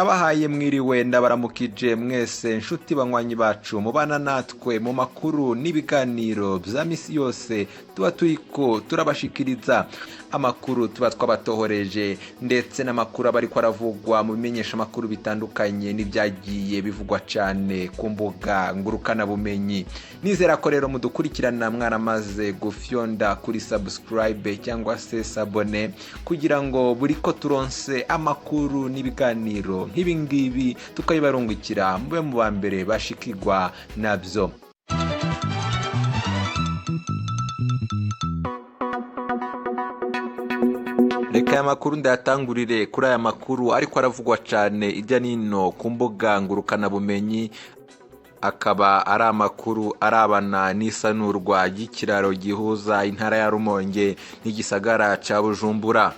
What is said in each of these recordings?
ndabahaye mwiriwe ndabaramukije mwese nshuti banywanyi bacu mubana natwe mu makuru n'ibiganiro bya misi yose tuba turiko turabashikiriza amakuru tuba twabatohoreje ndetse n'amakuru aba ariko aravugwa mu bimenyesha amakuru bitandukanye n'ibyagiye bivugwa cyane ku mbuga ngurukana bumenyi. Nizera ko rero mudukurikirana mwaramaze gufyonda kuri subscribe cyangwa se sabone kugira ngo buri ko turonse amakuru n'ibiganiro nk'ibi ngibi tukayibarungikira mube mu ba mbere bashikirwa nabyo. Reka aya makuru ndayatangurire kuri aya makuru ariko aravugwa cyane ijya nino ku mbuga ngurukana bumenyi, akaba ari amakuru arabana n'isanurwa ry'ikiraro gihuza intara ya Rumonge n'igisagara ca Bujumbura.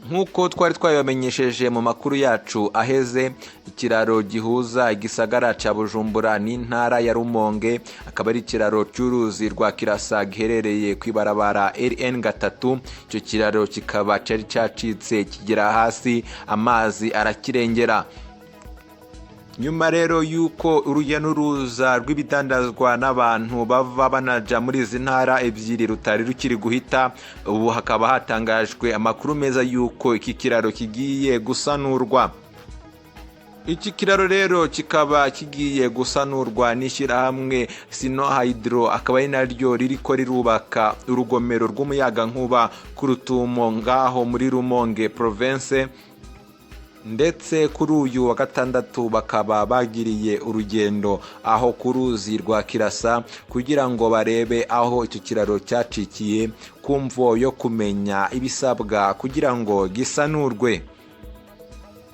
Nkuko twari twabamenyesheje mu makuru yacu aheze, ikiraro gihuza igisagara ca Bujumbura n'intara ya Rumonge akaba ari ikiraro cy'uruzi rwa Kirasa giherereye kwibarabara RN3. Icyo kiraro kikaba cari cacitse kigera hasi, amazi arakirengera. Nyuma rero yuko urujya n'uruza rw'ibidandazwa n'abantu bava banaja muri izi ntara ebyiri rutari rukiri guhita, ubu hakaba hatangajwe amakuru meza yuko iki kiraro kigiye gusanurwa. Iki kiraro rero kikaba kigiye gusanurwa n'ishyirahamwe Sino Hydro, akaba ari naryo ririko rirubaka urugomero rw'umuyaga nkuba ku Rutumo ngaho muri Rumonge province. Ndetse kuri uyu wa gatandatu bakaba bagiriye urugendo aho ku ruzi rwa Kirasa kugira ngo barebe aho icyo kiraro cyacikiye, kumvo yo kumenya ibisabwa kugira ngo gisanurwe.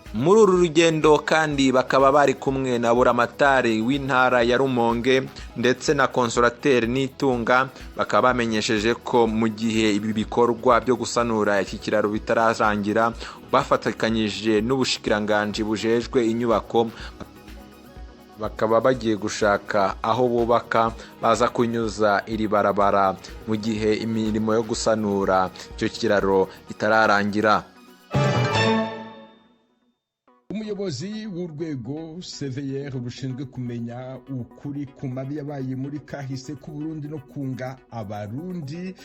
Muri uru rugendo kandi bakaba bari kumwe na buramatari w'intara ya Rumonge ndetse na konsolateri Nitunga. Bakaba bamenyesheje ko mu gihe ibi bikorwa byo gusanura iki kiraro bitararangira, bafatikanyije n'ubushikiranganje bujejwe inyubako, bakaba bagiye gushaka aho bubaka baza kunyuza iri barabara mu gihe imirimo yo gusanura icyo kiraro itararangira. Umuyobozi w'urwego CVR rushinzwe kumenya ukuri ku mabi yabaye muri kahise ku Burundi no kunga abarundi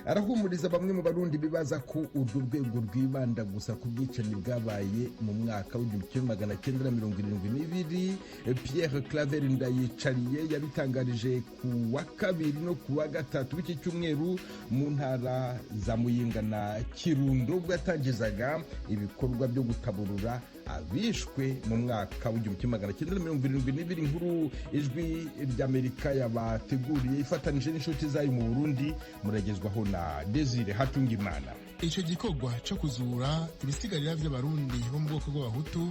arahumuriza bamwe mu barundi bibaza ko urwo rwego rwibanda gusa ku bwicanyi bwabaye mu mwaka w'1972. Pierre Claver Ndayicariye yabitangarije ku wa kabiri no ku wa gatatu w'iki cyumweru mu ntara za Muyinga na Kirundo, ubwo yatangizaga ibikorwa byo gutaburura abishwe mu mwaka w'1972. Inkuru ijwi ry'Amerika yabateguriye ifatanije n'inshuti zayo mu Burundi, muragezwaho na Desire Hatungimana. Icyo gikorwa cyo kuzura ibisigarira by'abarundi bo mu bwoko bw'abahutu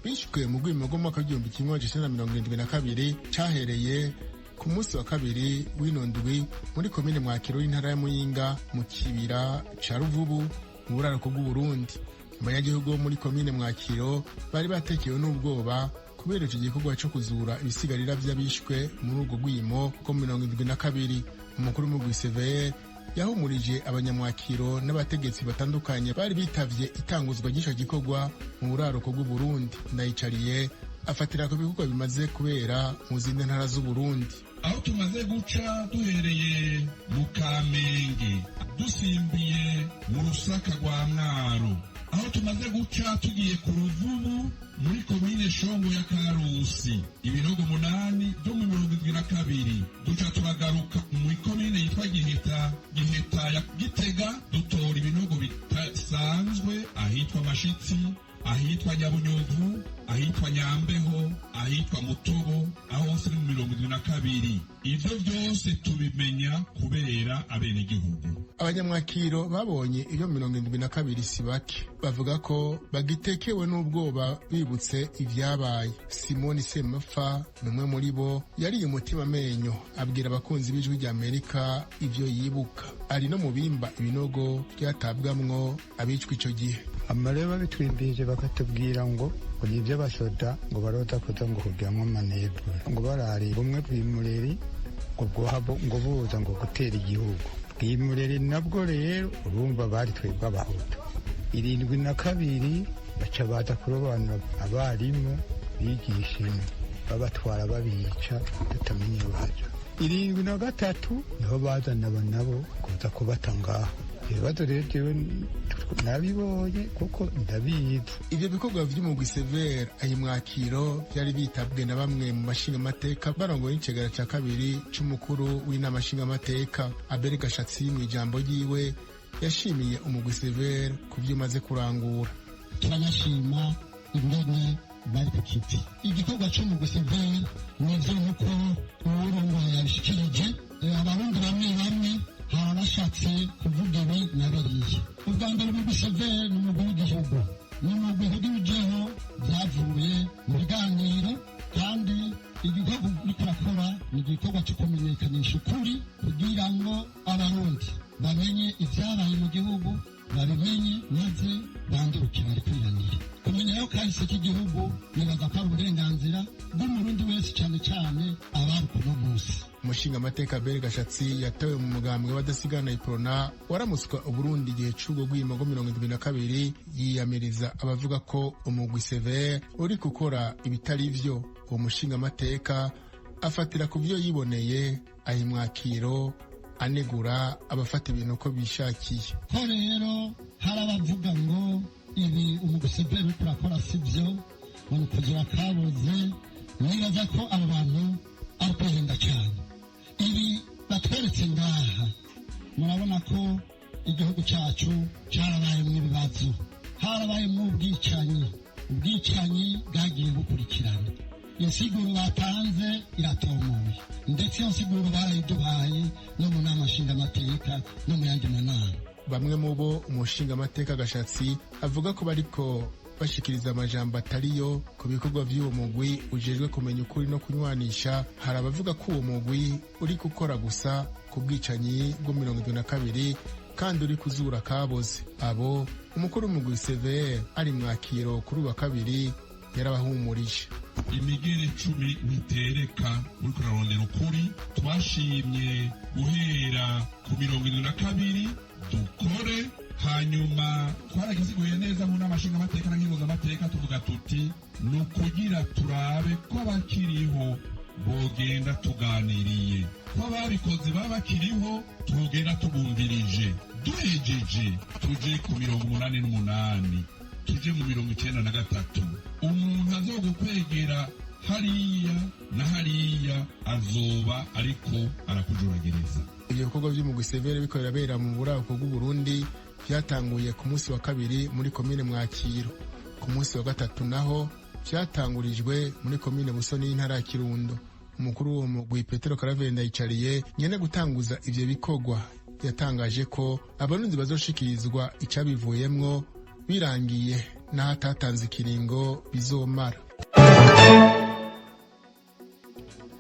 bishwe mu rwimo rw'umwaka w'1972 cyahereye ku munsi wa kabiri w'inondwi muri komine Mwakiro y'intara ya Muyinga mu kibira ca Ruvubu mu buraruko bw'Uburundi. Abanyagihugu bo muri komine Mwakiro bari batekewe n'ubwoba kubera icyo gikorwa cyo kuzura ibisigarira by'abishwe muri urwo rwimo ko 72. Umukuru w'umugwi CVR yahumurije abanyamwakiro n'abategetsi batandukanye bari bitavye itanguzwa ry'icyo gikorwa mu buraruko bw'Uburundi. Ndayicariye afatira ku bikorwa bimaze kubera mu zindi ntara z'Uburundi, aho tumaze guca duhereye mu Kamenge, dusimbiye mu Rusaka rwa Mwaro, aho tumaze guca tugiye ku Ruvubu muri komine Shombo ya Karusi, ibinogo 8 byo mu 72. Duca turagaruka muri komine yitwa Giheta ya Gitega, dutora ibinogo bitasanzwe ahitwa Mashitsi, ahitwa Nyabunyovu, ahitwa Nyambeho, ahitwa Mutobo, aho hose mu 72. Ivyo byose tubimenya kubera abenegihugu. Abanyamwakiro babonye iyo 72 si bake, bavuga ko bagitekewe n'ubwoba bibutse ivyabaye. Simoni Semapfa numwe muri bo yari umutima amenyo, abwira abakunzi b'ijwi ry'Amerika ivyo yibuka. Ari no mubimba ibinogo byatabwamwo abicwa ico gihe. Amareba bitwimbije bakatubwira ngo ibyo basoda ngo barota kuza ngo kugiramwo manevre ngo barari bumwe bw'imureri ngo buza ngo gutera igihugu. Bw'imureri nabwo rero urumva bari twebwe abahutu. 72 baca baza kurobanura abarimu bigisha ino babatwara babica tutamenye iyo baja 73 niho bazana nabo kuza kubata ngaho. Ibibazo rero jewe nabibonye kuko ndabizi. Ibyo bikorwa vy'umugwi Severe ayimwakiro byari bitabwe na bamwe mu mashinga amateka barongoye n'icegera ca kabiri c'umukuru w'inama nshinga amateka. Abel Gashatsi mu ijambo ryiwe yashimiye umugwi Severe ku byo umaze kurangura. Turanyashima ingene bari ku kiti. Igikorwa c'umugwi Severe nivyo nuko uwurongoye yabishikirije abarundi bamwe harabashatse kuvuga ibi na biriya. Ubwa mbere umugwi Severe ni umugwi w'igihugu, ni umugwi w'igihugu byavuye mu biganiro, kandi igikorwa uriko urakora ni igikorwa cyo kumenyekanisha ukuri kugira ngo abarundi bamenye ivyabaye mu gihugu, babimenye maze bandurukire bari kwiranira. Kumenya yo kahise k'igihugu nibaza ko ari uburenganzira bw'umurundi wese, cyane cyane abari kuno munsi. Umushinga amateka Abel Gashatsi yatawe mu mugambwe w'abadasigana Iprona waramuswa Uburundi igihe c'ubwo gwimo 72 yiyamiriza abavuga ko umugwi Severe uri gukora ibitari vyo. Uwo mushinga amateka afatira ku vyo yiboneye ayimwakiro anegura abafata ibintu ko bishakiye. Ko rero hari abavuga ngo ibi umugwi Severe uriko urakora si vyo, ngo kugira kaboze, nibaza ko abo bantu ari kwihenda cyane. Ibi batweretse ngaha murabona ko igihugu cyacu cyarabayemo ibibazo, harabayemo ubwicanyi bwagiye bukurikirana. Insiguro batanze iratomoye, ndetse iyo nsiguro barayiduhaye no mu nama nshingamateka no mu yandi manama. Bamwe mu bo umushinga amateka Gashatsi avuga ko bariko bashikiriza amajambo atariyo ku bikorwa vy'uwo mugwi ujejwe kumenya ukuri no kunywanisha. Hari abavuga ko uwo mugwi uri gukora gusa ku bwicanyi bwo 72 kandi uri kuzura kaboze. Abo umukuru w'umugwi Severe ari mwakiro kuri wa kabiri yarabahumurije. Imigere 10 nitereka uriko urarondera ukuri. Twashimye guhera ku 72 dukore, hanyuma twaragiziguye neza mu nama nshinga amateka na nkinguza amateka tuvuga tuti ni ukugira turabe ko abakiriho bogenda tuganiriye, ko ababikoze baba bakiriho tugenda tubumvirije. Duhejeje tuje ku 88 tuje mu 93. Umuntu azogukwegera hariya na hariya azoba ariko arakujuragereza. Ibyo bikorwa by'umugwi Severe bikorera bera mu buraruko bw'u Burundi byatanguye ku munsi wa kabiri muri komine Mwakiro. Ku munsi wa gatatu naho byatangurijwe muri komine Busoni y'intara ya Kirundo. Umukuru w'uwo mugwi Petero Karaveri Ndayicariye nyene gutanguza ivyo bikorwa yatangaje ko abarundi bazoshikirizwa icabivuyemwo birangiye n'ahatatanze ikiringo bizomara.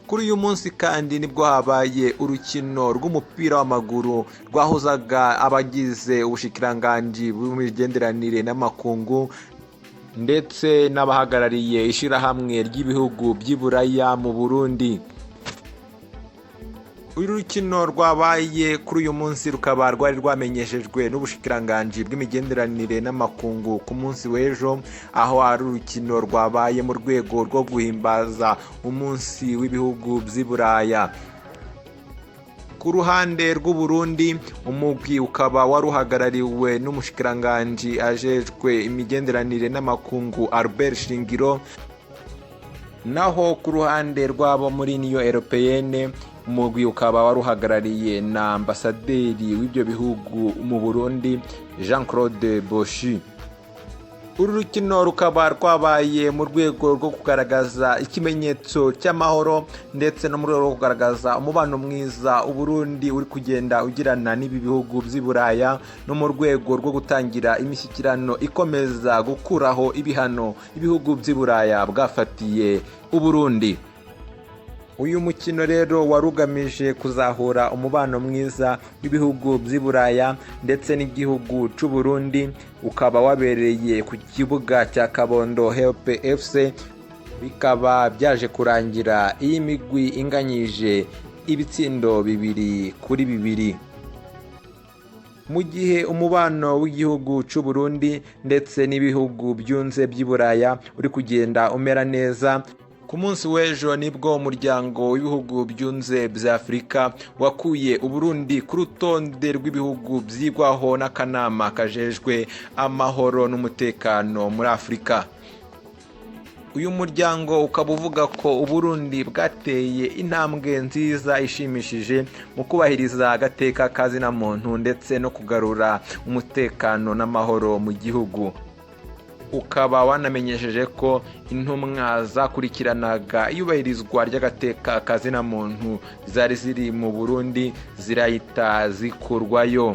Kuri uyu munsi kandi nibwo habaye urukino rw'umupira w'amaguru rwahuzaga abagize ubushikiranganji bw'imigenderanire n'amakungu ndetse n'abahagarariye ishirahamwe ry'ibihugu by'Iburaya mu Burundi. Uru rukino rwabaye kuri uyu munsi rukaba rwari rwamenyeshejwe n'ubushikiranganji bw'imigenderanire n'amakungu ku munsi w'ejo, aho ari urukino rwabaye mu rwego rwo guhimbaza umunsi w'ibihugu by'Iburaya. Ku ruhande rw'u Burundi umugwi ukaba waruhagarariwe n'umushikiranganji ajejwe imigenderanire n'amakungu Albert Shingiro, naho ku ruhande rw'abo muri Union Européenne umugwi ukaba waruhagarariye na ambasaderi w'ibyo bihugu mu Burundi Jean-Claude Boshi. Uru rukino rukaba rwabaye mu rwego rwo kugaragaza ikimenyetso cy'amahoro ndetse no mu rwego rwo kugaragaza umubano mwiza Uburundi uri kugenda ugirana n'ibi bihugu by'Iburaya, no mu rwego rwo gutangira imishyikirano ikomeza gukuraho ibihano ibihugu by'Iburaya bwafatiye Uburundi. Uyu mukino rero warugamije kuzahura umubano mwiza w'ibihugu by'Iburaya ndetse n'igihugu c'u Burundi, ukaba wabereye ku kibuga cya Kabondo Help FC. Bikaba byaje kurangira iyi migwi inganyije ibitsindo 2-2. mu gihe umubano w'igihugu cy'u Burundi ndetse n'ibihugu byunze by'i Buraya uri kugenda umera neza. Ku munsi w'ejo nibwo umuryango w'ibihugu byunze bya Afurika wakuye Uburundi ku rutonde rw'ibihugu byigwaho n'akanama kajejwe amahoro n'umutekano muri Afurika. Uyu muryango ukaba uvuga ko Uburundi bwateye intambwe nziza ishimishije mu kubahiriza agateka kazina muntu ndetse no kugarura umutekano n'amahoro mu gihugu. Ukaba wanamenyesheje ko intumwa zakurikiranaga iyubahirizwa ry'agateka kazina muntu zari ziri mu Burundi zirahita zikurwayo.